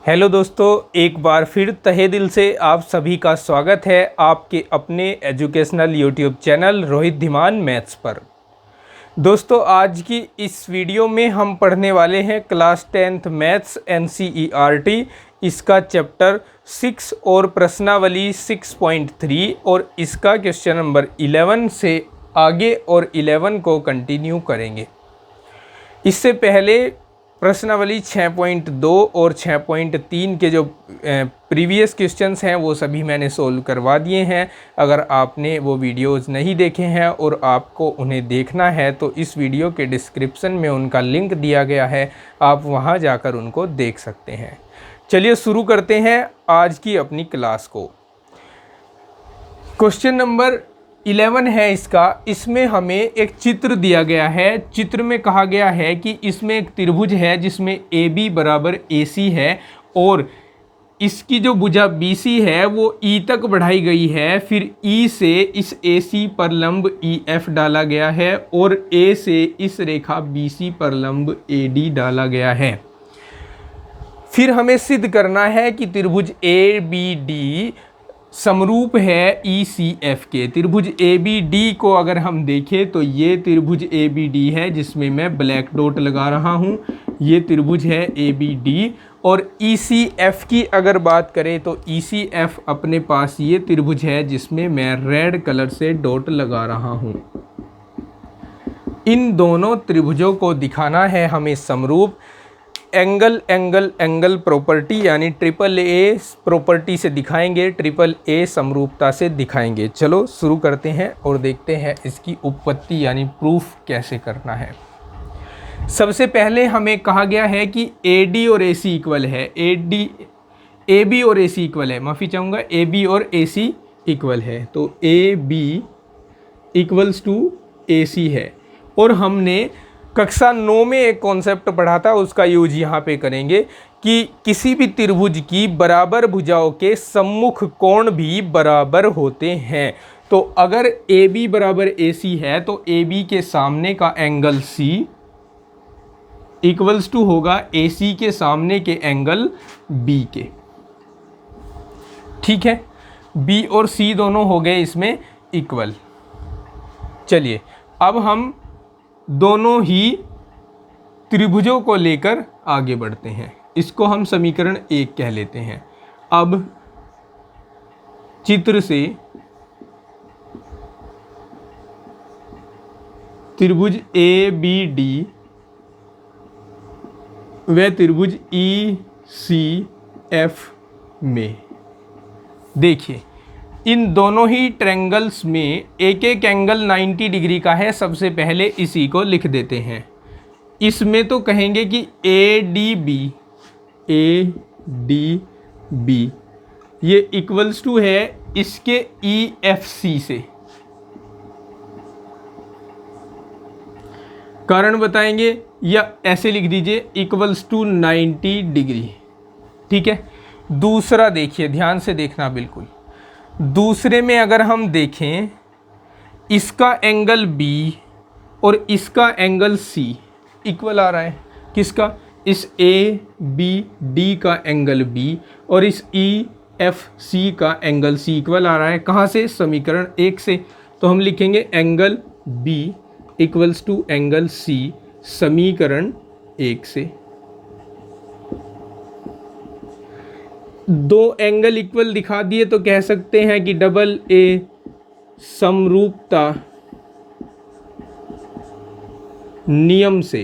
Hello दोस्तों, एक बार फिर तहे दिल से आप सभी का स्वागत है आपके अपने educational YouTube channel Rohit Dhiman maths पर। दोस्तों, आज की इस वीडियो में हम पढ़ने वाले हैं क्लास 10th मैथ्स NCERT इसका चैप्टर 6 और प्रश्नावली 6.3 और इसका क्वेश्चन नंबर 11 से आगे और 11 को कंटिन्यू करेंगे। इससे पहले प्रश्नावली 6.2 और 6.3 के जो प्रीवियस क्वेश्चंस हैं वो सभी मैंने सोल्व करवा दिए हैं। अगर आपने वो वीडियोस नहीं देखे हैं और आपको उन्हें देखना है तो इस वीडियो के डिस्क्रिप्शन में उनका लिंक दिया गया है, आप वहां जाकर उनको देख सकते हैं। चलिए शुरू करते हैं आज की अपनी क्लास को। क्वेश्चन नंबर 11 है इसमें हमें एक चित्र दिया गया है। चित्र में कहा गया है कि इसमें एक त्रिभुज है जिसमें AB बराबर AC है और इसकी जो भुजा BC है वो E तक बढ़ाई गई है। फिर E से इस AC पर लंब EF डाला गया है और A से इस रेखा BC पर लंब AD डाला गया है। फिर हमें सिद्ध करना है कि त्रिभुज ABD समरूप है ECF के। त्रिभुज ABD को अगर हम देखें तो ये त्रिभुज ABD है जिसमें मैं ब्लैक डॉट लगा रहा हूँ। ये त्रिभुज है ABD और ECF की अगर बात करें तो ECF अपने पास ये त्रिभुज है जिसमें मैं रेड कलर से डॉट लगा रहा हूँ। इन दोनों त्रिभुजों को दिखाना है हमें समरूप। एंगल प्रॉपर्टी यानी AAA प्रॉपर्टी से दिखाएंगे, AAA समरूपता से दिखाएंगे। चलो शुरू करते हैं और देखते हैं इसकी उत्पत्ति यानी प्रूफ कैसे करना है। सबसे पहले हमें कहा गया है कि AD और AC इक्वल है। AB और AC इक्वल है, माफ़ी चाहूँगा, AB और AC इक्वल है। तो AB इक्वल्स टू AC है। और हमने कक्षा 9 में एक कॉन्सेप्ट पढ़ा था, उसका यूज यहाँ पे करेंगे कि किसी भी त्रिभुज की बराबर भुजाओं के सम्मुख कोण भी बराबर होते हैं। तो अगर AB बराबर AC है तो AB के सामने का एंगल C इक्वल्स टू होगा AC के सामने के एंगल B के। ठीक है, B और C दोनों हो गए इसमें इक्वल। चलिए अब हम दोनों ही त्रिभुजों को लेकर आगे बढ़ते हैं। इसको हम समीकरण 1 कह लेते हैं। अब चित्र से त्रिभुज ABD व त्रिभुज ECF में देखिए, इन दोनों ही ट्रायंगल्स में एक एक एंगल 90 डिग्री का है। सबसे पहले इसी को लिख देते हैं। इसमें तो कहेंगे कि ADB ये इक्वल्स टू है इसके EFC से। कारण बताएंगे या ऐसे लिख दीजिए इक्वल्स टू 90 डिग्री। ठीक है, दूसरा देखिए, ध्यान से देखना बिल्कुल। दूसरे में अगर हम देखें, इसका एंगल B और इसका एंगल C इक्वल आ रहा है। किसका? इस ABD का एंगल B और इस EFC का एंगल C इक्वल आ रहा है। कहाँ से? समीकरण 1 से। तो हम लिखेंगे angle B equals to angle C समीकरण 1 से। दो एंगल इक्वल दिखा दिए तो कह सकते हैं कि डबल A समरूपता नियम से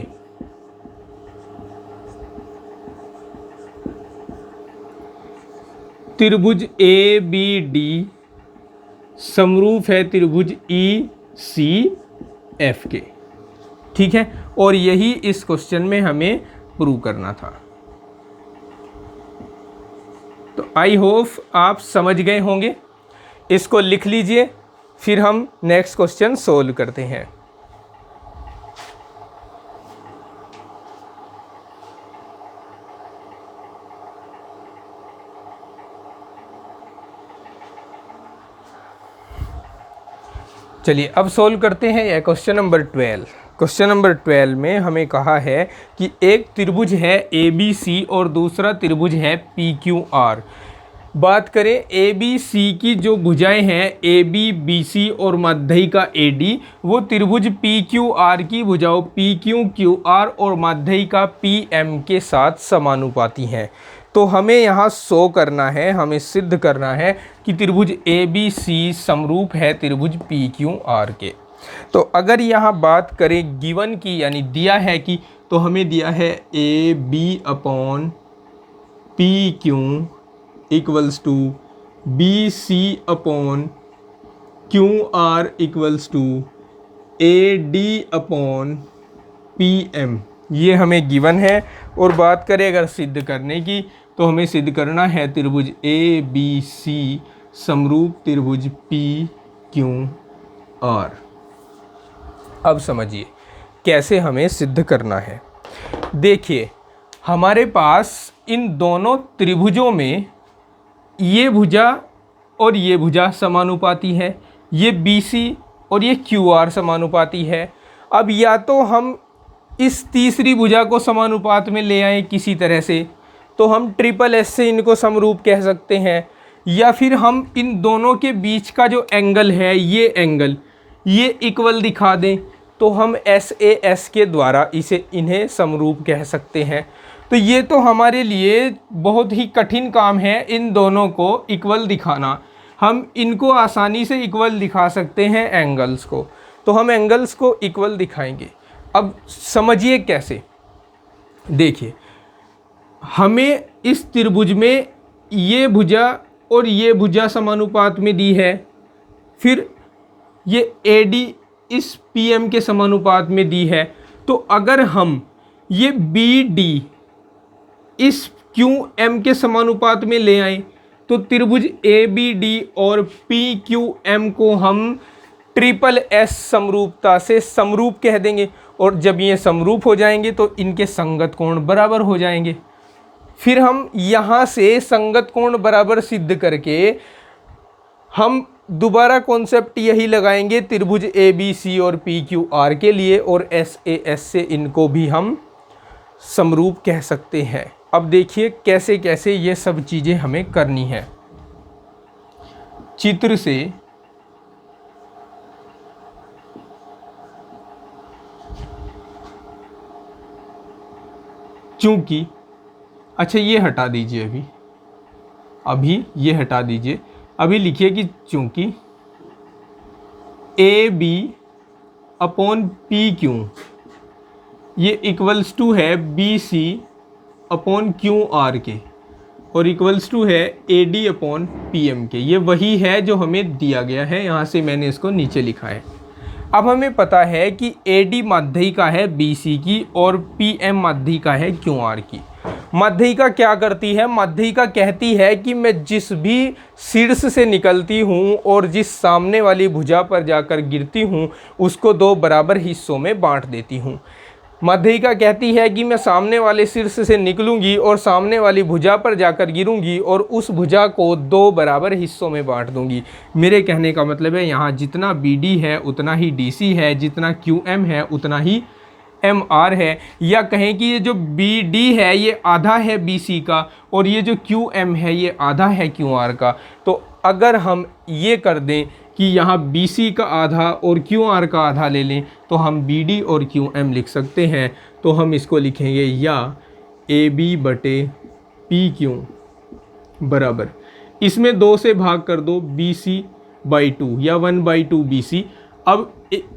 त्रिभुज ABD समरूप है त्रिभुज ECF के। ठीक है, और यही इस क्वेश्चन में हमें प्रूव करना था। तो आई होप आप समझ गए होंगे। इसको लिख लीजिए, फिर हम नेक्स्ट क्वेश्चन सोल्व करते हैं। चलिए अब सोल्व करते हैं यह क्वेश्चन नंबर 12। क्वेश्चन नंबर 12 में हमें कहा है कि एक त्रिभुज है ABC और दूसरा त्रिभुज है PQR। बात करें ABC की जो भुजाएं हैं AB, BC और माध्यिका AD, वो त्रिभुज PQR की भुजाओं PQ, QR और माध्यिका PM के साथ समानुपाती हैं। तो हमें यहाँ शो करना है, हमें सिद्ध करना है कि त्रिभुज ABC समरूप है त्रिभुज PQR के। तो अगर यहाँ बात करें गिवन की, यानी दिया है कि, तो हमें दिया है AB upon PQ equals to BC upon QR equals to AD upon PM, ये हमें गिवन है। और बात करें अगर सिद्ध करने की, तो हमें सिद्ध करना है त्रिभुज ABC समरूप त्रिभुज PQR। अब समझिए कैसे हमें सिद्ध करना है। देखिए हमारे पास इन दोनों त्रिभुजों में ये भुजा और ये भुजा समानुपाती है, ये BC और ये QR समानुपाती है। अब या तो हम इस तीसरी भुजा को समानुपात में ले आएँ किसी तरह से, तो हम SSS से इनको समरूप कह सकते हैं, या फिर हम इन दोनों के बीच का जो एंगल है, ये एंगल, ये इक्वल दिखा दें, तो हम SAS के द्वारा इन्हें समरूप कह सकते हैं। तो ये तो हमारे लिए बहुत ही कठिन काम है इन दोनों को इक्वल दिखाना। हम इनको आसानी से इक्वल दिखा सकते हैं एंगल्स को, तो हम एंगल्स को इक्वल दिखाएंगे। अब समझिए कैसे। देखिए हमें इस त्रिभुज में ये भुजा और ये भुजा समानुपात में दी है, फिर ये AD इस PM के समानुपात में दी है। तो अगर हम ये BD इस QM के समानुपात में ले आए, तो त्रिभुज ABD और PQM को हम SSS समरूपता से समरूप कह देंगे। और जब ये समरूप हो जाएंगे तो इनके संगत कोण बराबर हो जाएंगे। फिर हम यहाँ से संगत कोण बराबर सिद्ध करके हम दोबारा कॉन्सेप्ट यही लगाएंगे त्रिभुज ABC और PQR के लिए, और SAS से इनको भी हम समरूप कह सकते हैं। अब देखिए कैसे कैसे ये सब चीज़ें हमें करनी है। चित्र से चूंकि, अच्छा ये हटा दीजिए, अभी ये हटा दीजिए। अभी लिखिए कि चूंकि AB अपॉन PQ ये इक्वल्स टू है BC अपॉन QR के, और इक्वल्स टू है AD अपॉन PM के। ये वही है जो हमें दिया गया है, यहाँ से मैंने इसको नीचे लिखा है। अब हमें पता है कि AD माध्यिका है BC की और PM माध्यिका है QR की। माध्यिका क्या करती है? माध्यिका कहती है कि मैं जिस भी शीर्ष से निकलती हूँ और जिस सामने वाली भुजा पर जाकर गिरती हूँ उसको दो बराबर हिस्सों में बांट देती हूँ। माध्यिका कहती है कि मैं सामने वाले शीर्ष से निकलूंगी और सामने वाली भुजा पर जाकर गिरूंगी और उस भुजा को दो बराबर हिस्सों में बांट दूंगी। मेरे कहने का मतलब है यहाँ जितना BD है उतना ही DC है, जितना QM है उतना ही MR है, या कहें कि ये जो BD है ये आधा है BC का और ये जो QM है ये आधा है QR का। तो अगर हम ये कर दें कि यहाँ BC का आधा और QR का आधा ले लें तो हम BD और QM लिख सकते हैं। तो हम इसको लिखेंगे या AB बटे PQ बराबर, इसमें 2 से भाग कर दो BC/2 या 1/2 BC। अब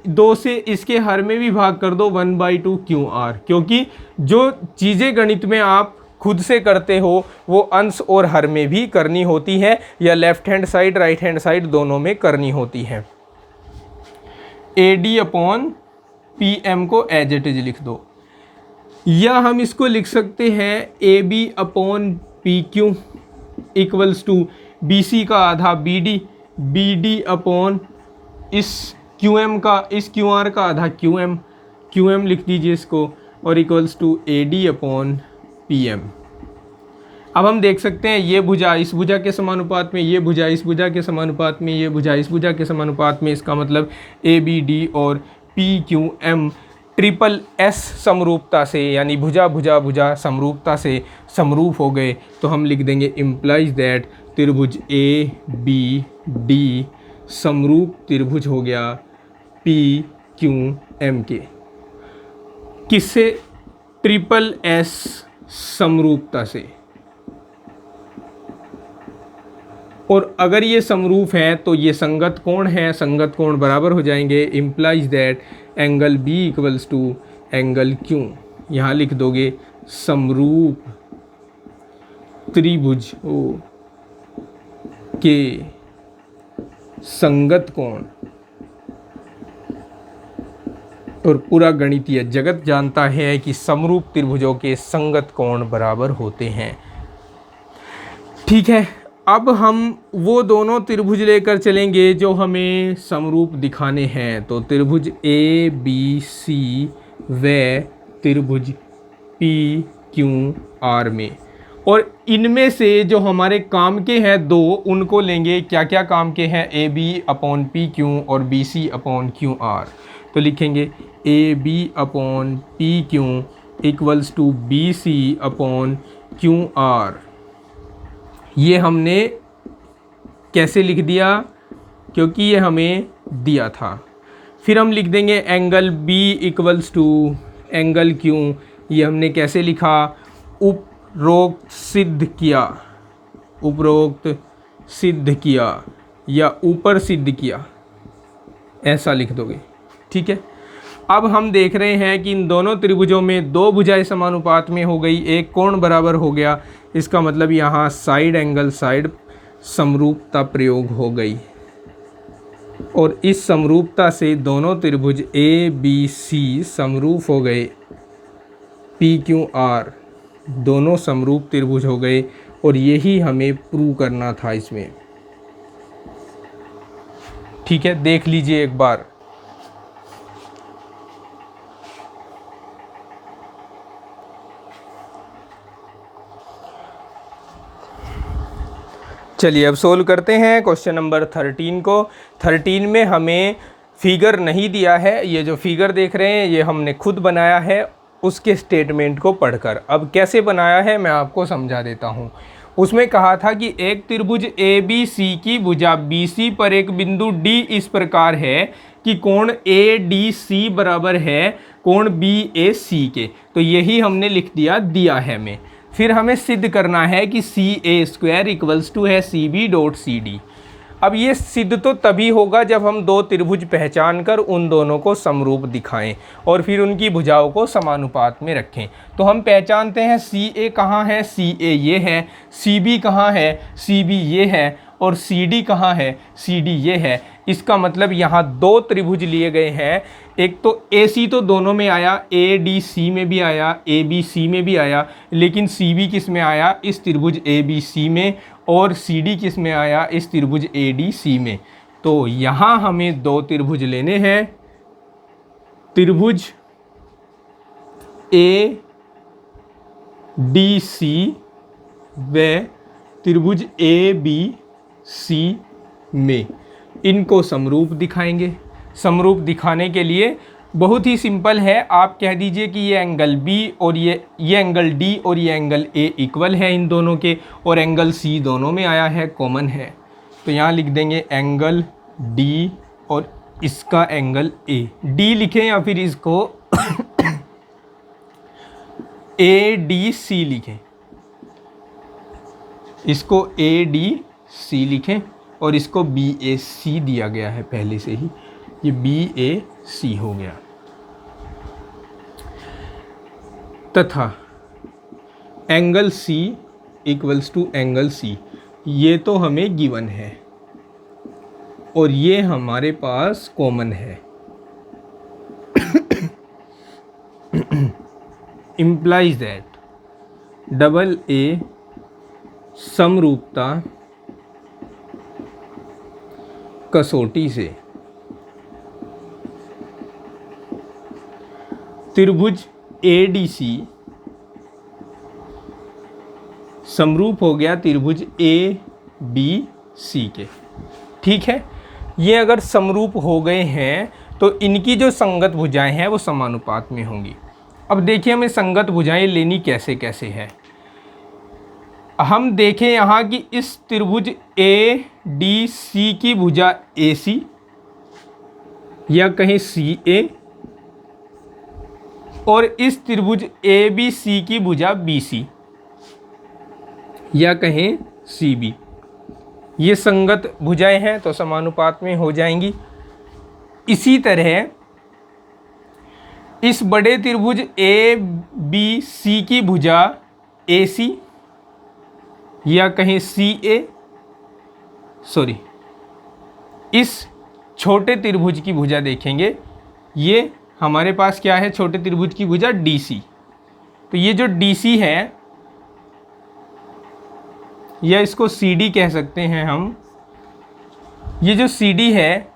2 से इसके हर में भी भाग कर दो 1/2 QR, क्योंकि जो चीज़ें गणित में आप खुद से करते हो वो अंश और हर में भी करनी होती है, या left hand side right hand side दोनों में करनी होती है। AD अपॉन PM को एज इट इज लिख दो, या हम इसको लिख सकते हैं AB upon PQ equals to BC का आधा BD, BD अपॉन इस QM का, इस QR का आधा QM लिख दीजिए इसको, और equals to AD upon PM। अब हम देख सकते हैं ये भुजा इस भुजा के समानुपात में, ये भुजा इस भुजा के समानुपात में, ये भुजा इस भुजा के समानुपात में। इसका मतलब ABD और PQM ट्रिपल एस समरूपता से, यानी भुजा भुजा भुजा समरूपता से समरूप हो गए, तो हम लिख देंगे इम्प्लाइज दैट त्रिभुज ए बी डी समरूप त्रिभुज हो गया पी क्यू एम के। किससे? ट्रिपल एस समरूपता से। और अगर ये समरूप है तो ये संगत कोण है, संगत कोण बराबर हो जाएंगे implies that angle B equals to angle Q. यहाँ लिख दोगे समरूप त्रिभुज के संगत कोण। और पूरा गणितीय जगत जानता है कि समरूप त्रिभुजों के संगत कोण बराबर होते हैं। ठीक है, अब हम वो दोनों त्रिभुज लेकर चलेंगे जो हमें समरूप दिखाने हैं। तो त्रिभुज ए बी सी व त्रिभुज पी क्यू आर में, और इनमें से जो हमारे काम के हैं दो, उनको लेंगे। क्या क्या काम के हैं? A B upon P Q और B C upon Q R. तो लिखेंगे A B upon P Q equals to B C upon Q R. ये हमने कैसे लिख दिया? क्योंकि ये हमें दिया था। फिर हम लिख देंगे angle B equals to angle Q. ये हमने कैसे लिखा? उपरोक्त सिद्ध किया, उपरोक्त सिद्ध किया या ऊपर सिद्ध किया, ऐसा लिख दोगे। ठीक है, अब हम देख रहे हैं कि इन दोनों त्रिभुजों में दो भुजाएं समानुपात में हो गई, एक कोण बराबर हो गया। इसका मतलब यहाँ साइड एंगल साइड समरूपता प्रयोग हो गई, और इस समरूपता से दोनों त्रिभुज ए बी सी समरूप हो गए, पी क्यू आर दोनों समरूप त्रिभुज हो गए। और यही हमें प्रूव करना था इसमें। ठीक है, देख लीजिए एक बार। चलिए अब सोल्व करते हैं क्वेश्चन नंबर 13 को। 13 में हमें फिगर नहीं दिया है। ये जो फिगर देख रहे हैं ये हमने खुद बनाया है उसके स्टेटमेंट को पढ़कर। अब कैसे बनाया है मैं आपको समझा देता हूँ। उसमें कहा था कि एक त्रिभुज ए बी सी की भुजा बी सी पर एक बिंदु डी इस प्रकार है कि कोण ए डी सी बराबर है कोण बी ए सी के। तो यही हमने लिख दिया है हमें। फिर हमें सिद्ध करना है कि C A square equals to है C B dot C D. अब ये सिद्ध तो तभी होगा जब हम दो त्रिभुज पहचान कर उन दोनों को समरूप दिखाएं और फिर उनकी भुजाओं को समानुपात में रखें। तो हम पहचानते हैं सी ए कहाँ है, सी ए ये है, सी बी कहाँ है, सी बी ये है, और सी डी कहाँ है, सी डी ये है। इसका मतलब यहाँ दो त्रिभुज लिए गए हैं। एक तो ए सी तो दोनों में आया, ए डी सी में भी आया, ए बी सी में भी आया, लेकिन सी बी किस में आया? इस त्रिभुज ए बी सी में, और सी डी किस में आया? इस त्रिभुज ए डी सी में। तो यहाँ हमें दो त्रिभुज लेने हैं, त्रिभुज ए डी सी व त्रिभुज ए बी सी में। इनको समरूप दिखाएंगे। समरूप दिखाने के लिए बहुत ही सिंपल है, आप कह दीजिए कि ये एंगल बी और ये एंगल डी और ये एंगल ए इक्वल है इन दोनों के, और एंगल सी दोनों में आया है, कॉमन है। तो यहाँ लिख देंगे एंगल डी और इसका एंगल ए। डी लिखें या फिर इसको ए डी सी लिखें, इसको ए डी सी लिखें, और इसको बी ए सी दिया गया है पहले से ही, ये बी ए सी हो गया। तथा angle C equals to angle C, ये तो हमें गिवन है और ये हमारे पास कॉमन है। implies that डबल ए समरूपता कसौटी से त्रिभुज ए डी सी समरूप हो गया त्रिभुज ए बी सी के। ठीक है, ये अगर समरूप हो गए हैं तो इनकी जो संगत भुजाएं हैं वो समानुपात में होंगी। अब देखिए हमें संगत भुजाएं लेनी कैसे कैसे है। हम देखें यहाँ कि इस त्रिभुज ए डी सी की भुजा ए सी या कहीं सी ए, और इस त्रिभुज ए बी सी की भुजा बी सी या कहें सी बी, ये संगत भुजाएं हैं तो समानुपात में हो जाएंगी। इसी तरह इस बड़े त्रिभुज ए बी सी की भुजा ए सी या कहें सी ए, सॉरी इस छोटे त्रिभुज की भुजा देखेंगे, ये हमारे पास क्या है, छोटे त्रिभुज की भुजा डी सी। तो ये जो डी सी है या इसको सी डी कह सकते हैं हम, ये जो सी डी है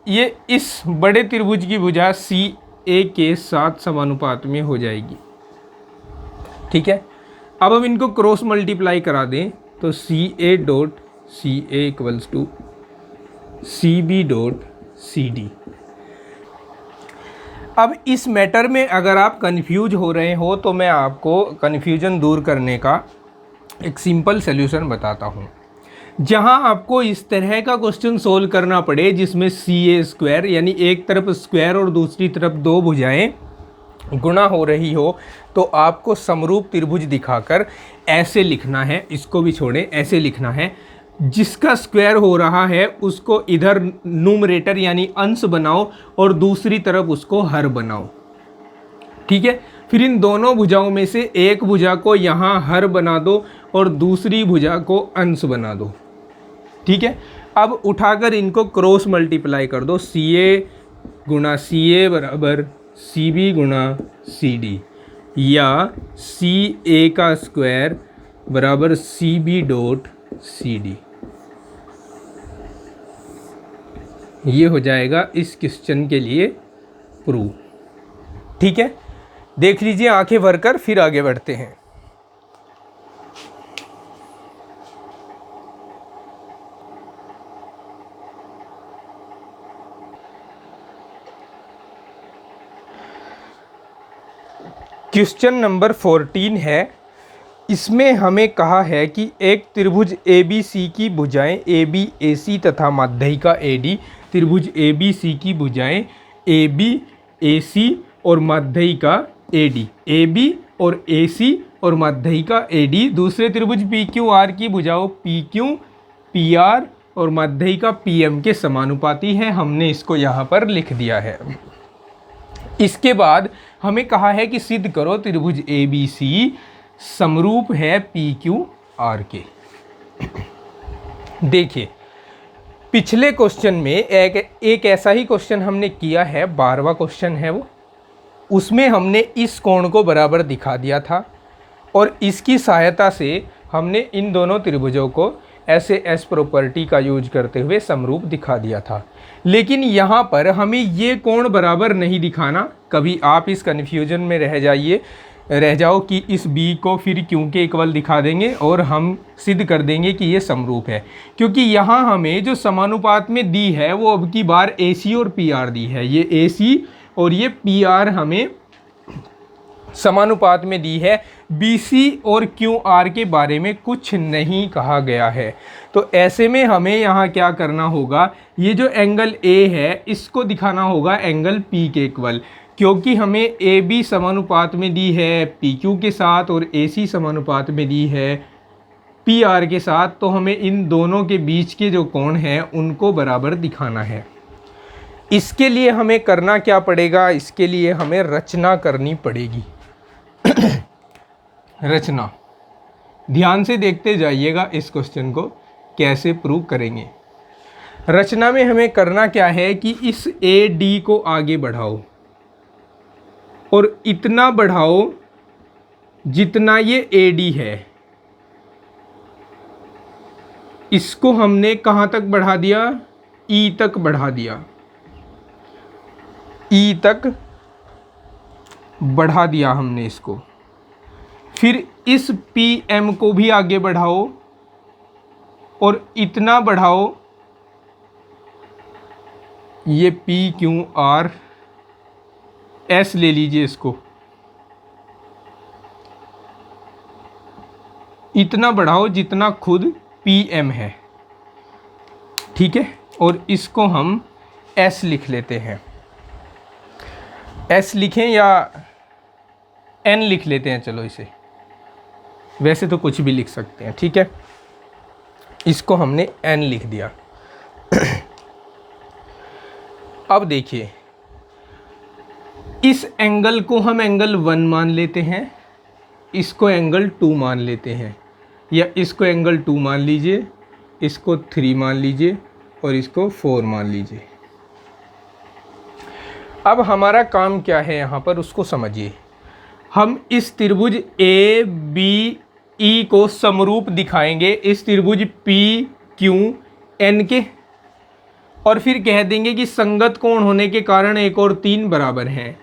ये इस बड़े त्रिभुज की भुजा सी ए के साथ समानुपात में हो जाएगी। ठीक है, अब हम इनको क्रॉस मल्टीप्लाई करा दें तो C A dot C A equals to C B dot C D. अब इस मैटर में अगर आप कंफ्यूज हो रहे हो तो मैं आपको कन्फ्यूजन दूर करने का एक सिंपल सॉल्यूशन बताता हूँ। जहाँ आपको इस तरह का क्वेश्चन सोल्व करना पड़े जिसमें सी ए स्क्वायर यानी एक तरफ स्क्वायर और दूसरी तरफ दो भुजाएं गुणा हो रही हो, तो आपको समरूप त्रिभुज दिखाकर ऐसे लिखना है, इसको भी छोड़ें, ऐसे लिखना है, जिसका स्क्वायर हो रहा है उसको इधर न्यूमरेटर यानी अंश बनाओ और दूसरी तरफ उसको हर बनाओ। ठीक है, फिर इन दोनों भुजाओं में से एक भुजा को यहाँ हर बना दो और दूसरी भुजा को अंश बना दो। ठीक है, अब उठाकर इनको क्रॉस मल्टीप्लाई कर दो, सी ए गुणा सी ए बराबर सी बी गुणा सी डी, या सी ए का स्क्वायर बराबर C B dot C D. ये हो जाएगा इस क्वेश्चन के लिए प्रूफ। ठीक है, देख लीजिए आंखें भरकर, फिर आगे बढ़ते हैं। क्वेश्चन नंबर 14 है। इसमें हमें कहा है कि एक त्रिभुज ए बी सी की भुजाएं ए बी ए सी तथा माध्यिका ए डी, त्रिभुज ए बी सी की भुजाएं ए बी ए सी और माध्यिका ए डी, ए बी और ए सी और माध्यिका ए डी, दूसरे त्रिभुज पी क्यू आर की भुजाओं पी क्यू पी आर और माध्यिका पी एम के समानुपाती है। हमने इसको यहाँ पर लिख दिया है। इसके बाद हमें कहा है कि सिद्ध करो त्रिभुज ए बी सी समरूप है पी क्यू आर के। देखिए पिछले क्वेश्चन में एक ऐसा ही क्वेश्चन हमने किया है, 12वां क्वेश्चन है वो, उसमें हमने इस कोण को बराबर दिखा दिया था और इसकी सहायता से हमने इन दोनों त्रिभुजों को ऐसे एस प्रॉपर्टी का यूज करते हुए समरूप दिखा दिया था। लेकिन यहाँ पर हमें ये कोण बराबर नहीं दिखाना। कभी आप इस कन्फ्यूजन में रह जाओ कि इस b को फिर क्यों के इक्वल दिखा देंगे और हम सिद्ध कर देंगे कि ये समरूप है, क्योंकि यहाँ हमें जो समानुपात में दी है वो अब की बार AC और PR दी है। ये AC और ये PR हमें समानुपात में दी है। BC और QR के बारे में कुछ नहीं कहा गया है। तो ऐसे में हमें यहाँ क्या करना होगा, ये जो एंगल A है इसको दिखाना होगा एंगल P के इक्वल, क्योंकि हमें AB समानुपात में दी है PQ के साथ और AC समानुपात में दी है PR के साथ। तो हमें इन दोनों के बीच के जो कोण हैं उनको बराबर दिखाना है। इसके लिए हमें करना क्या पड़ेगा, इसके लिए हमें रचना करनी पड़ेगी। रचना ध्यान से देखते जाइएगा, इस क्वेश्चन को कैसे प्रूव करेंगे। रचना में हमें करना क्या है कि इस AD को आगे बढ़ाओ और इतना बढ़ाओ जितना ये AD है। इसको हमने कहाँ तक बढ़ा दिया, E तक बढ़ा दिया, E तक बढ़ा दिया हमने इसको। फिर इस PM को भी आगे बढ़ाओ और इतना बढ़ाओ ये पी क्यू आर एस ले लीजिए, इसको इतना बढ़ाओ जितना खुद पी एम है, ठीक है। और इसको हम एस लिख लेते हैं। एस लिखें या एन लिख लेते हैं, चलो इसे, वैसे तो कुछ भी लिख सकते हैं, ठीक है। इसको हमने एन लिख दिया। अब देखिए, इस एंगल को हम एंगल 1 मान लेते हैं, इसको एंगल 2 मान लेते हैं, या इसको एंगल 2 मान लीजिए, इसको 3 मान लीजिए और इसको 4 मान लीजिए। अब हमारा काम क्या है यहाँ पर, उसको समझिए। हम इस त्रिभुज ए बी ई को समरूप दिखाएंगे इस त्रिभुज पी क्यू एन के, और फिर कह देंगे कि संगत कोण होने के कारण 1 और 3 बराबर हैं।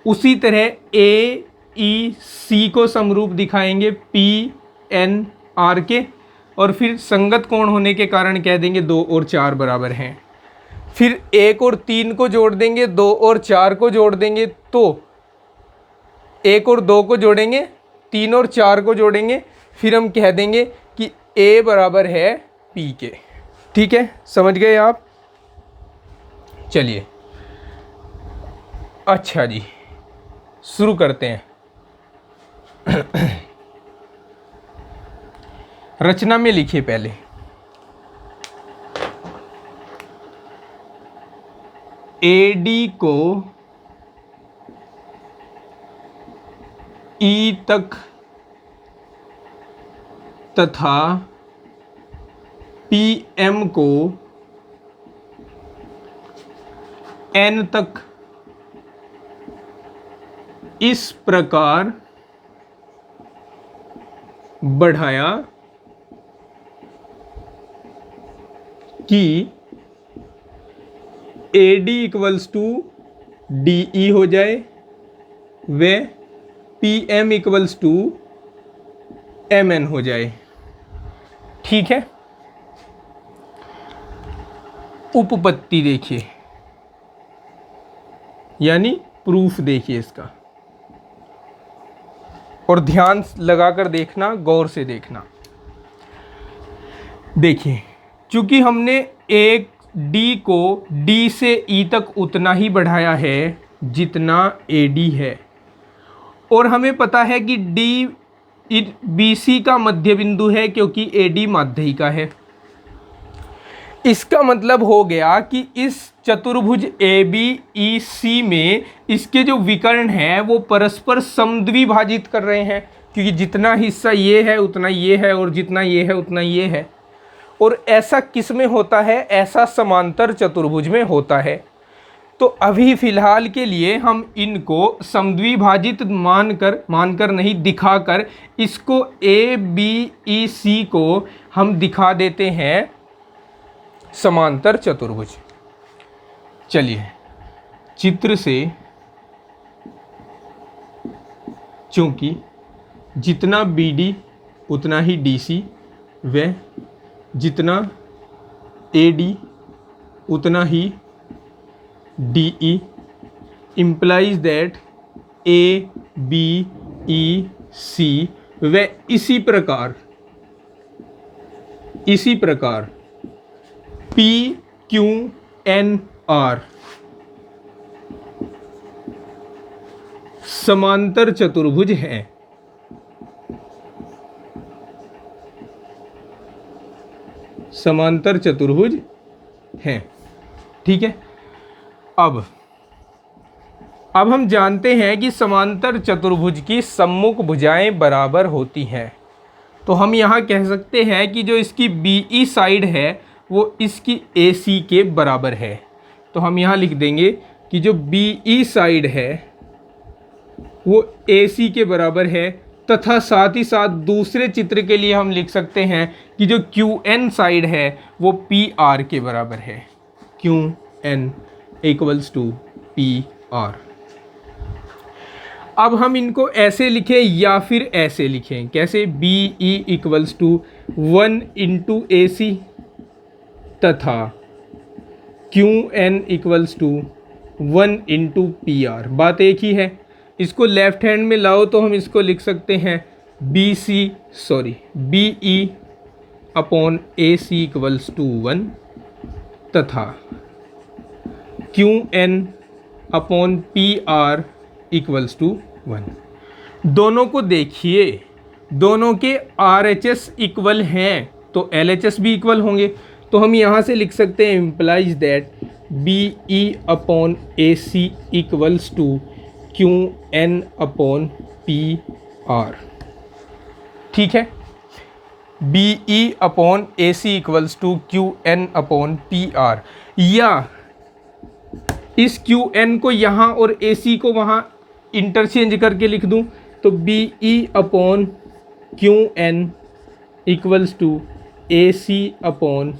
उसी तरह ए ई सी को समरूप दिखाएंगे पी एन आर के, और फिर संगत कोण होने के कारण कह देंगे 2 और 4 बराबर हैं। फिर 1 और 3 को जोड़ देंगे, 2 और 4 को जोड़ देंगे, तो 1 और 2 को जोड़ेंगे, 3 और 4 को जोड़ेंगे, फिर हम कह देंगे कि ए बराबर है पी के। ठीक है, समझ गए आप? चलिए, अच्छा जी, शुरू करते हैं। रचना में लिखिए पहले, एडी को ई तक तथा पी एम को एन तक इस प्रकार बढ़ाया कि A D equals to D E हो जाए व P M equals to M N हो जाए। ठीक है, उपपत्ति देखिए, यानी प्रूफ देखिए इसका, और ध्यान लगाकर देखना, गौर से देखना। देखिए, चूंकि हमने एक डी को डी से ई तक उतना ही बढ़ाया है जितना ए डी है, और हमें पता है कि डी बी सी का मध्य बिंदु है क्योंकि ए डी माध्यिका का है। इसका मतलब हो गया कि इस चतुर्भुज ए बी ई सी में इसके जो विकर्ण हैं वो परस्पर समद्विभाजित कर रहे हैं, क्योंकि जितना हिस्सा ये है उतना ये है, और जितना ये है उतना ये है। और ऐसा किस में होता है? ऐसा समांतर चतुर्भुज में होता है। तो अभी फ़िलहाल के लिए हम इनको समद्विभाजित मानकर नहीं, दिखाकर इसको ए बी ई सी को हम दिखा देते हैं समांतर चतुर्भुज। चलिए, चित्र से, चूंकि जितना बी डी उतना ही डी सी व जितना ए डी उतना ही D E implies that A B E C व इसी प्रकार पी क्यू एन आर समांतर चतुर्भुज हैं। समांतर चतुर्भुज हैं। ठीक है, अब हम जानते हैं कि समांतर चतुर्भुज की सम्मुख भुजाएं बराबर होती हैं। तो हम यहाँ कह सकते हैं कि जो इसकी बीई साइड है वो इसकी AC के बराबर है। तो हम यहाँ लिख देंगे कि जो BE साइड है वो AC के बराबर है, तथा साथ ही साथ दूसरे चित्र के लिए हम लिख सकते हैं कि जो QN साइड है वो PR के बराबर है। QN equals to PR। अब हम इनको ऐसे लिखें या फिर ऐसे लिखें, कैसे? BE equals to 1 into AC तथा Q N equals to 1 into P R. बात एक ही है। इसको लेफ्ट हैंड में लाओ तो हम इसको लिख सकते हैं B E upon A C equals to 1 तथा Q N upon P R equals to 1। दोनों को देखिए, दोनों के आर एच एस इक्वल हैं तो एल एच एस भी इक्वल होंगे। तो हम यहाँ से लिख सकते हैं implies that B E upon A C equals to Q N upon P R. ठीक है, B E upon A C equals to Q N upon P R, या इस क्यू एन को यहाँ और ए सी को वहाँ इंटरचेंज करके लिख दूँ तो B E upon Q N equals to A C upon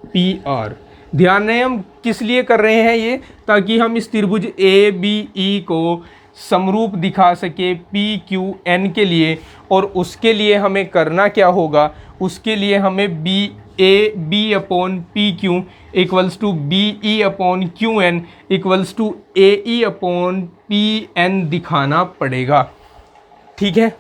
P R. ध्यान रहे हम किस लिए कर रहे हैं ये, ताकि हम इस त्रिभुज ए बी ई को समरूप दिखा सके पी क्यू एन के लिए। और उसके लिए हमें करना क्या होगा, उसके लिए हमें B A B upon P Q equals to B E upon Q N equals to A E upon P N दिखाना पड़ेगा। ठीक है,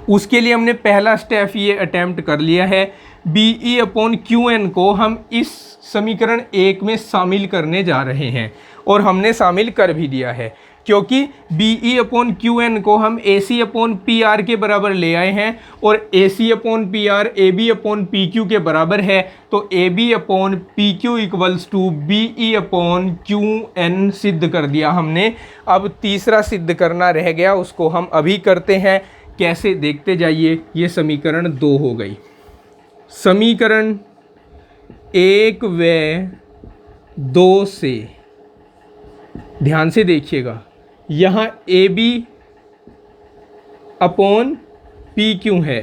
उसके लिए हमने पहला स्टेप ये अटेम्प्ट कर लिया है। B E upon Q N को हम इस समीकरण 1 में शामिल करने जा रहे हैं और हमने शामिल कर भी दिया है, क्योंकि B E upon Q N को हम A C upon P R के बराबर ले आए हैं और A C upon P R A B upon P Q के बराबर है। तो A B upon P Q equals to B E upon Q N सिद्ध कर दिया हमने। अब तीसरा सिद्ध करना रह गया, उसको हम अभी करते हैं। कैसे, देखते जाइए। ये समीकरण 2 हो गई। समीकरण 1 व 2 से ध्यान से देखिएगा, यहाँ A B upon P Q है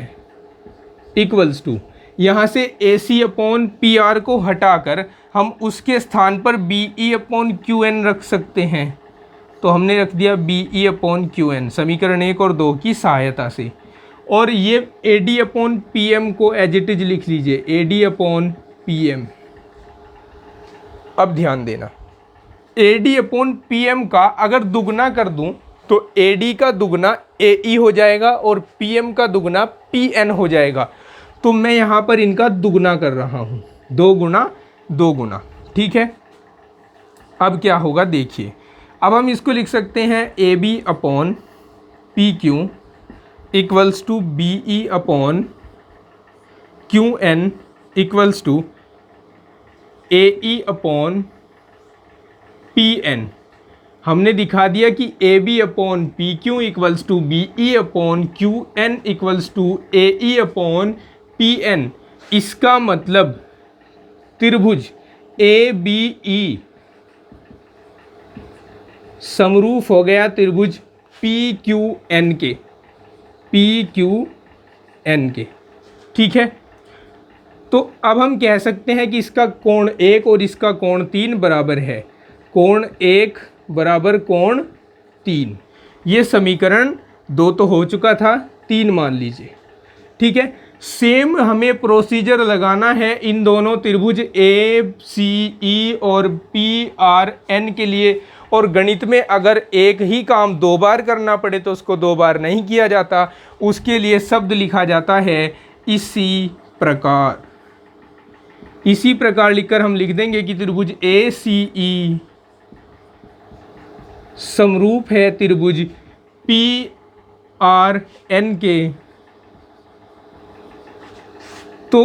इक्वल्स टू, यहाँ से A C upon P R को हटाकर हम उसके स्थान पर B E upon Q N रख सकते हैं। तो हमने रख दिया B E upon Q N समीकरण 1 और 2 की सहायता से। और ये A D upon P M को एज इट इज लिख लीजिए, A D upon P M. अब ध्यान देना, ए डी अपॉन पी एम का अगर दुगना कर दूं तो ए डी का दुगना ए ई हो जाएगा और पी एम का दुगना पी एन हो जाएगा। तो मैं यहाँ पर इनका दुगना कर रहा हूँ, 2 गुना 2 गुना। ठीक है, अब क्या होगा देखिए। अब हम इसको लिख सकते हैं A B upon P Q equals to B E upon Q N equals to A E upon P N. हमने दिखा दिया कि A B upon P Q equals to B E upon Q N equals to A E upon P N. इसका मतलब त्रिभुज A B ई समरूप हो गया त्रिभुज पी क्यू एन के, पी क्यू एन के। ठीक है, तो अब हम कह सकते हैं कि इसका कोण 1 और इसका कोण 3 बराबर है। कोण 1 बराबर कोण 3। ये समीकरण 2 तो हो चुका था, 3 मान लीजिए। ठीक है, सेम हमें प्रोसीजर लगाना है इन दोनों त्रिभुज ए सी ई और पी आर एन के लिए। और गणित में अगर एक ही काम 2 बार करना पड़े तो उसको 2 बार नहीं किया जाता, उसके लिए शब्द लिखा जाता है इसी प्रकार। इसी प्रकार लिखकर हम लिख देंगे कि त्रिभुज ए सी ई समरूप है त्रिभुज पी आर एन के। तो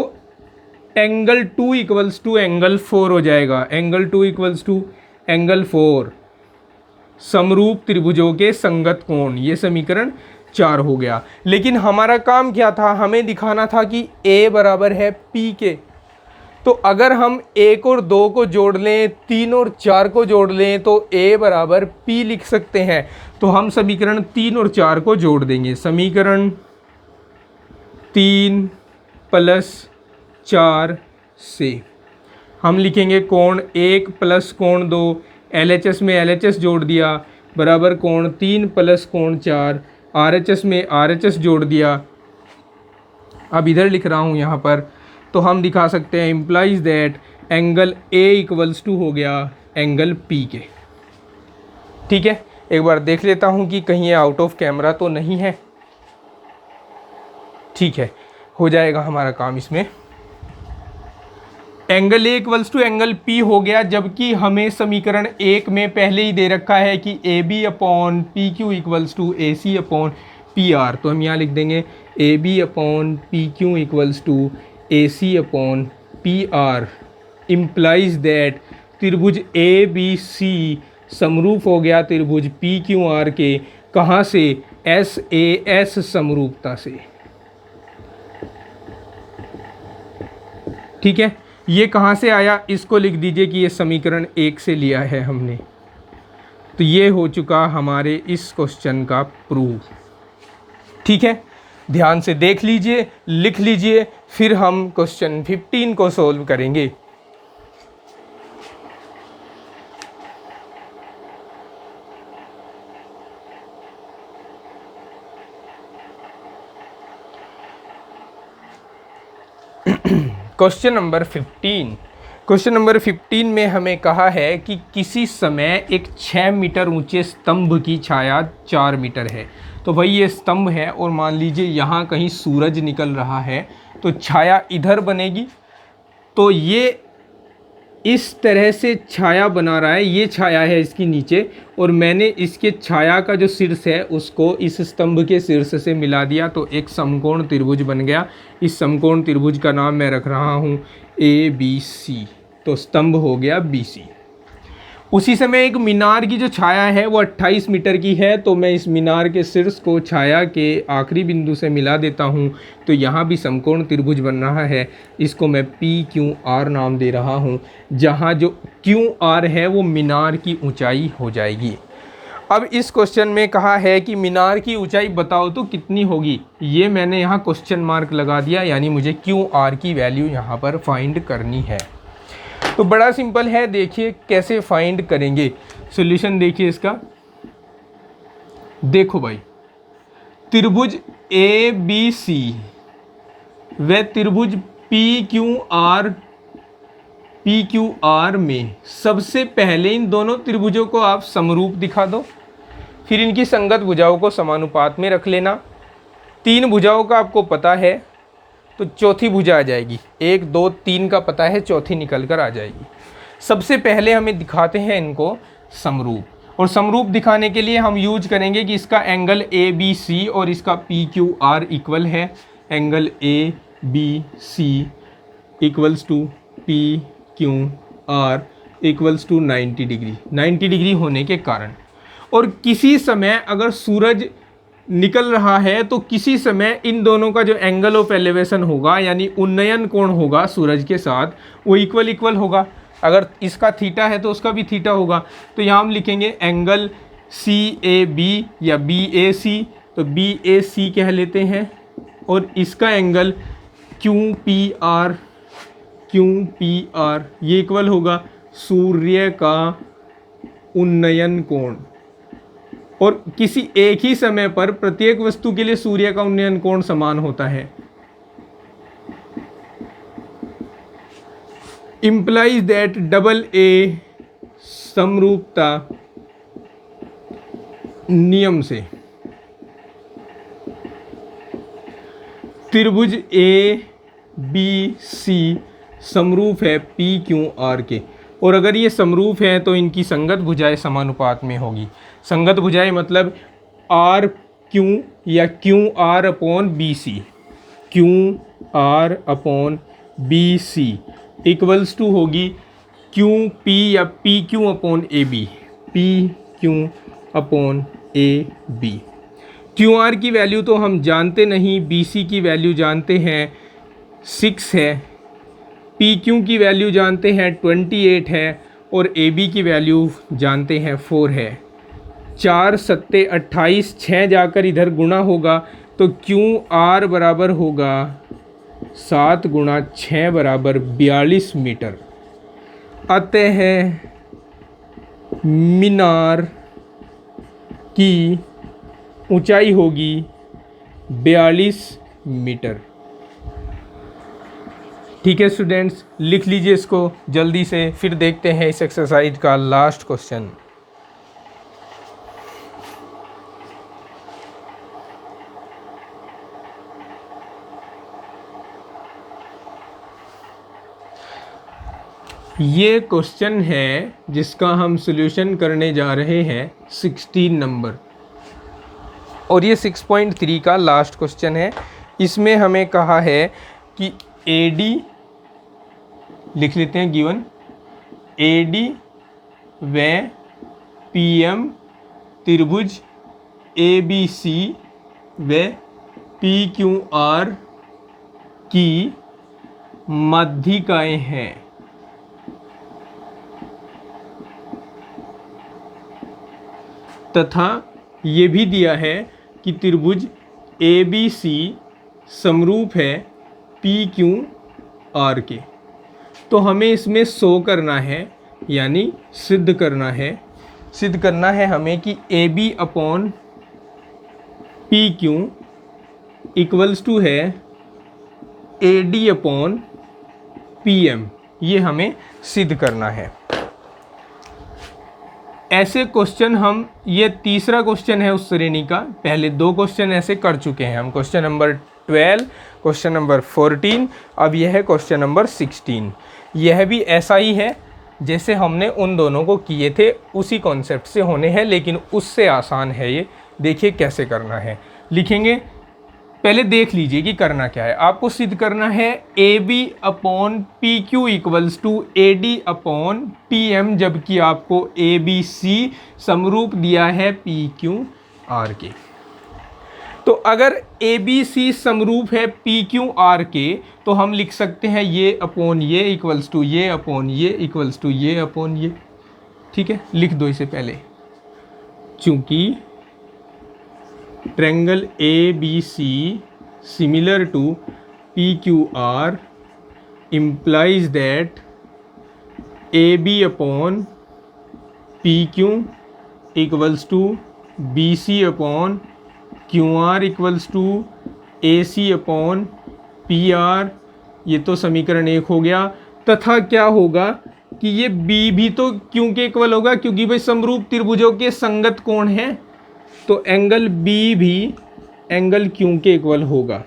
एंगल 2 इक्वल्स टू एंगल 4 हो जाएगा। एंगल 2 इक्वल्स टू एंगल 4 समरूप त्रिभुजों के संगत कोण। ये समीकरण 4 हो गया। लेकिन हमारा काम क्या था, हमें दिखाना था कि A बराबर है P के। तो अगर हम 1 और 2 को जोड़ लें, 3 और 4 को जोड़ लें तो A बराबर P लिख सकते हैं। तो हम समीकरण 3 और 4 को जोड़ देंगे। समीकरण 3 प्लस 4 से हम लिखेंगे कोण 1 प्लस कोण 2, LHS में LHS जोड़ दिया बराबर कोण 3 प्लस कोण 4, RHS में RHS जोड़ दिया। अब इधर लिख रहा हूँ यहाँ पर, तो हम दिखा सकते हैं implies that angle A equals to हो गया एंगल पी के। ठीक है, एक बार देख लेता हूँ कि कहीं ये आउट ऑफ कैमरा तो नहीं है। ठीक है, हो जाएगा हमारा काम इसमें। Angle A equals to angle P हो गया, जबकि हमें समीकरण 1 में पहले ही दे रखा है कि A B upon P Q equals to A C upon P R. तो हम यहाँ लिख देंगे A B upon P Q equals to A C upon P R implies that त्रिभुज ए बी सी समरूप हो गया त्रिभुज पी क्यू आर के। कहाँ से? एस ए एस समरूपता से। ठीक है, ये कहाँ से आया? इसको लिख दीजिए कि ये समीकरण 1 से लिया है हमने। तो ये हो चुका हमारे इस क्वेश्चन का प्रूफ। ठीक है, ध्यान से देख लीजिए, लिख लीजिए, फिर हम क्वेश्चन 15 को सॉल्व करेंगे। Question number 15। क्वेश्चन नंबर 15 में हमें कहा है कि किसी समय एक 6 मीटर ऊंचे स्तंभ की छाया 4 मीटर है। तो भाई ये स्तंभ है और मान लीजिए यहाँ कहीं सूरज निकल रहा है, तो छाया इधर बनेगी। तो ये इस तरह से छाया बना रहा है, ये छाया है इसके नीचे, और मैंने इसके छाया का जो शीर्ष है उसको इस स्तंभ के शीर्ष से मिला दिया, तो एक समकोण त्रिभुज बन गया। इस समकोण त्रिभुज का नाम मैं रख रहा हूँ ए बी सी। तो स्तंभ हो गया बी सी। उसी समय एक मीनार की जो छाया है वो 28 मीटर की है, तो मैं इस मीनार के शीर्ष को छाया के आखिरी बिंदु से मिला देता हूँ। तो यहाँ भी समकोण त्रिभुज बन रहा है, इसको मैं पी क्यू आर नाम दे रहा हूँ, जहाँ जो क्यू आर है वो मीनार की ऊंचाई हो जाएगी। अब इस क्वेश्चन में कहा है कि मीनार की ऊंचाई बताओ तो कितनी होगी। ये मैंने यहाँ क्वेश्चन मार्क लगा दिया, यानी मुझे क्यू आर की वैल्यू यहाँ पर फाइंड करनी है। तो बड़ा सिंपल है, देखिए कैसे फाइंड करेंगे। सॉल्यूशन देखिए इसका। देखो भाई, त्रिभुज ए बी सी व त्रिभुज पी क्यू आर में सबसे पहले इन दोनों त्रिभुजों को आप समरूप दिखा दो, फिर इनकी संगत भुजाओं को समानुपात में रख लेना। 3 भुजाओं का आपको पता है, तो चौथी भुजा आ जाएगी। 1 2 3 का पता है, चौथी निकल कर आ जाएगी। सबसे पहले हमें दिखाते हैं इनको समरूप, और समरूप दिखाने के लिए हम यूज करेंगे कि इसका एंगल ए बी सी और इसका पी क्यू आर इक्वल है। Angle A B C equals to P Q R equals to 90 degree. 90 degree होने के कारण, और किसी समय अगर सूरज निकल रहा है तो किसी समय इन दोनों का जो एंगल ऑफ एलिवेशन होगा, यानी उन्नयन कोण होगा सूरज के साथ, वो इक्वल होगा। अगर इसका थीटा है तो उसका भी थीटा होगा। तो यहाँ हम लिखेंगे एंगल सी ए बी या बी ए सी, तो बी ए सी कह लेते हैं, और इसका एंगल क्यू पी आर ये इक्वल होगा सूर्य का उन्नयन कोण। और किसी एक ही समय पर प्रत्येक वस्तु के लिए सूर्य का उन्नयन कोण समान होता है। इंप्लाइज दैट डबल ए समरूपता नियम से त्रिभुज ए बी सी समरूप है पी क्यू आर के, और अगर ये समरूप है तो इनकी संगत भुजाएं समानुपात में होगी। संगत भुजाएं मतलब आर क्यू या Q R upon B C, Q R upon B C equals to होगी क्यू पी या P Q upon A B, P Q upon A B. Q R की वैल्यू तो हम जानते नहीं, बी सी की value जानते हैं 6 है, पी क्यू की वैल्यू जानते हैं 28 है, और ए बी की वैल्यू जानते हैं 4 है। 4 सत्ते 28, 6 जाकर इधर गुणा होगा, तो क्यू आर बराबर होगा 7 गुणा 6 बराबर 42 मीटर। अतः मीनार की ऊंचाई होगी 42 मीटर। ठीक है स्टूडेंट्स, लिख लीजिए इसको जल्दी से, फिर देखते हैं इस एक्सरसाइज का लास्ट क्वेश्चन। ये क्वेश्चन है जिसका हम सॉल्यूशन करने जा रहे हैं 16 नंबर, और ये 6.3 का लास्ट क्वेश्चन है। इसमें हमें कहा है कि AD लिख लेते हैं गिवन, AD व PM त्रिभुज ABC व PQR की माध्यिकाएं हैं। तथा ये भी दिया है कि त्रिभुज ABC समरूप है PQR के। तो हमें इसमें शो करना है, यानी सिद्ध करना है हमें कि AB upon PQ equals to है AD अपॉन PM। ये हमें सिद्ध करना है। ऐसे क्वेश्चन हम, ये तीसरा क्वेश्चन है उस श्रेणी का, पहले 2 क्वेश्चन ऐसे कर चुके हैं हम, क्वेश्चन नंबर 12, क्वेश्चन नंबर 14, अब यह है क्वेश्चन नंबर 16। यह भी ऐसा ही है जैसे हमने उन दोनों को किए थे, उसी कॉन्सेप्ट से होने हैं, लेकिन उससे आसान है ये। देखिए कैसे करना है, लिखेंगे, पहले देख लीजिए कि करना क्या है। आपको सिद्ध करना है AB upon PQ equals to AD upon PM, जबकि आपको ABC समरूप दिया है PQR के। तो अगर ABC समरूप है PQR के, तो हम लिख सकते हैं ये अपॉन ये इक्वल्स टू ये अपॉन ये इक्वल्स टू ये अपॉन ये। ठीक है, लिख दो इसे पहले। चूंकि triangle ABC similar to PQR implies that AB upon PQ equals to BC upon QR equals to AC upon PR। ये तो समीकरण 1 हो गया। तथा क्या होगा कि ये B भी तो Q के इक्वल होगा, क्योंकि भाई समरूप त्रिभुजों के संगत कोण हैं, तो एंगल B भी एंगल Q के इक्वल होगा।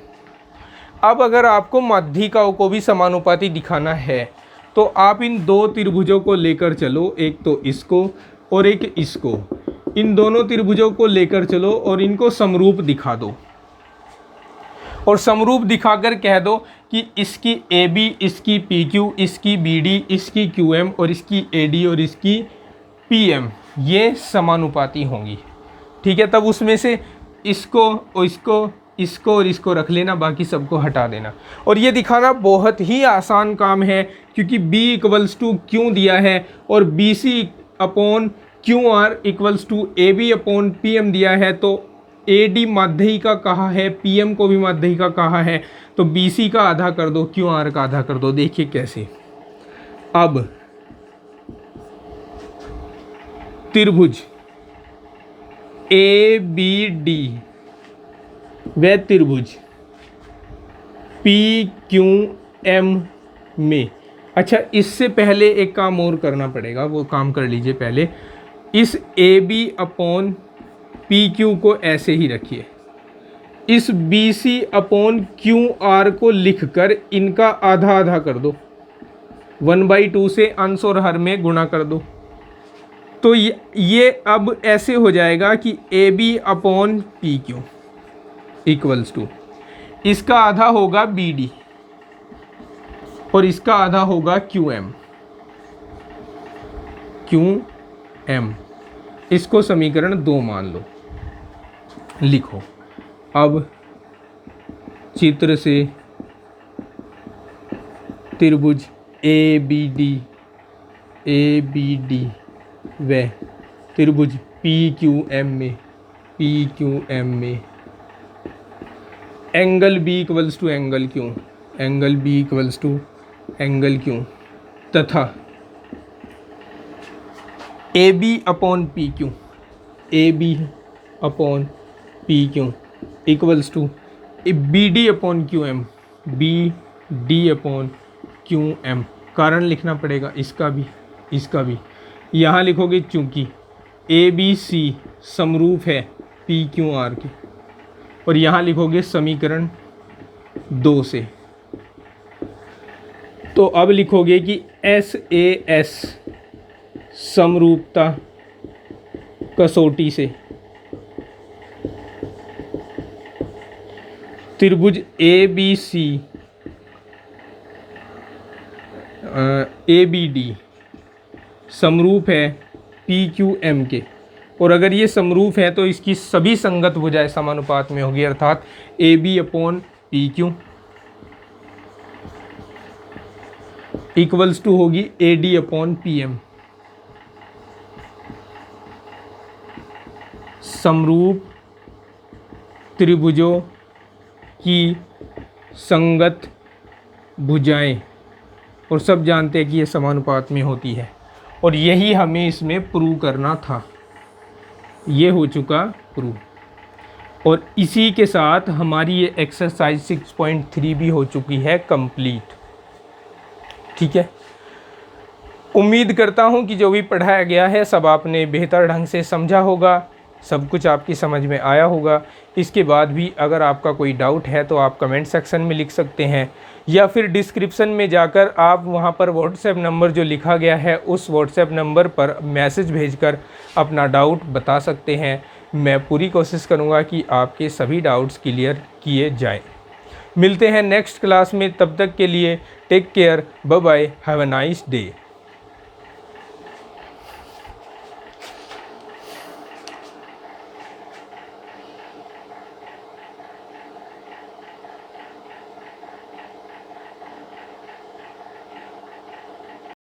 अब अगर आपको माध्यिकाओं को भी समानुपाती दिखाना है, तो आप इन 2 त्रिभुजों को लेकर चलो, एक तो इसको और एक इसको। इन दोनों त्रिभुजों को लेकर चलो और इनको समरूप दिखा दो, और समरूप दिखाकर कह दो कि इसकी AB, इसकी PQ, इसकी BD, इसकी QM और इसकी AD और इसकी PM ये समानुपाती होंगी। ठीक है, तब उसमें से इसको और इसको और इसको रख लेना, बाकी सबको हटा देना। और ये दिखाना बहुत ही आसान काम है, क्योंकि B इक्वल्स टू Q दिया है और BC upon QR equals to AB upon PM दिया है। तो AD माध्यिका कहा है, PM को भी माध्यिका कहा है, तो BC का आधा कर दो, QR का आधा कर दो। देखिए कैसे। अब त्रिभुज ABD व त्रिभुज PQM में, अच्छा इससे पहले एक काम और करना पड़ेगा, वो काम कर लीजिए पहले। इस AB अपॉन PQ को ऐसे ही रखिए, इस BC अपॉन QR को लिखकर इनका आधा आधा कर दो, 1/2 से अंश और हर में गुणा कर दो। तो ये अब ऐसे हो जाएगा कि AB upon PQ equals to, इसका आधा होगा BD और इसका आधा होगा QM। इसको समीकरण 2 मान लो, लिखो। अब चित्र से त्रिभुज ABD व त्रिभुज PQM में angle B equals to angle Q, तथा AB upon PQ equals to BD upon QM QM, कारण लिखना पड़ेगा इसका भी। यहाँ लिखोगे चूँकि ABC समरूप है PQR के, और यहाँ लिखोगे समीकरण 2 से। तो अब लिखोगे कि SAS समरूपता कसौटी से त्रिभुज ABC ABD समरूप है PQM के, और अगर ये समरूप है तो इसकी सभी संगत भुजाएं समानुपात में होगी, अर्थात AB/PQ इक्वल्स टू होगी AD/PM। समरूप त्रिभुजों की संगत भुजाएं, और सब जानते हैं कि ये समानुपात में होती है, और यही हमें इसमें प्रूव करना था। ये हो चुका प्रूव, और इसी के साथ हमारी ये एक्सरसाइज 6.3 भी हो चुकी है कंप्लीट। ठीक है, उम्मीद करता हूँ कि जो भी पढ़ाया गया है सब आपने बेहतर ढंग से समझा होगा, सब कुछ आपकी समझ में आया होगा। इसके बाद भी अगर आपका कोई डाउट है तो आप कमेंट सेक्शन में लिख सकते हैं, या फिर डिस्क्रिप्शन में जाकर आप वहां पर व्हाट्सएप नंबर जो लिखा गया है उस व्हाट्सएप नंबर पर मैसेज भेजकर अपना डाउट बता सकते हैं। मैं पूरी कोशिश करूंगा कि आपके सभी डाउट्स क्लियर किए जाएं। मिलते हैं नेक्स्ट क्लास में, तब तक के लिए take care, bye bye, have a nice day.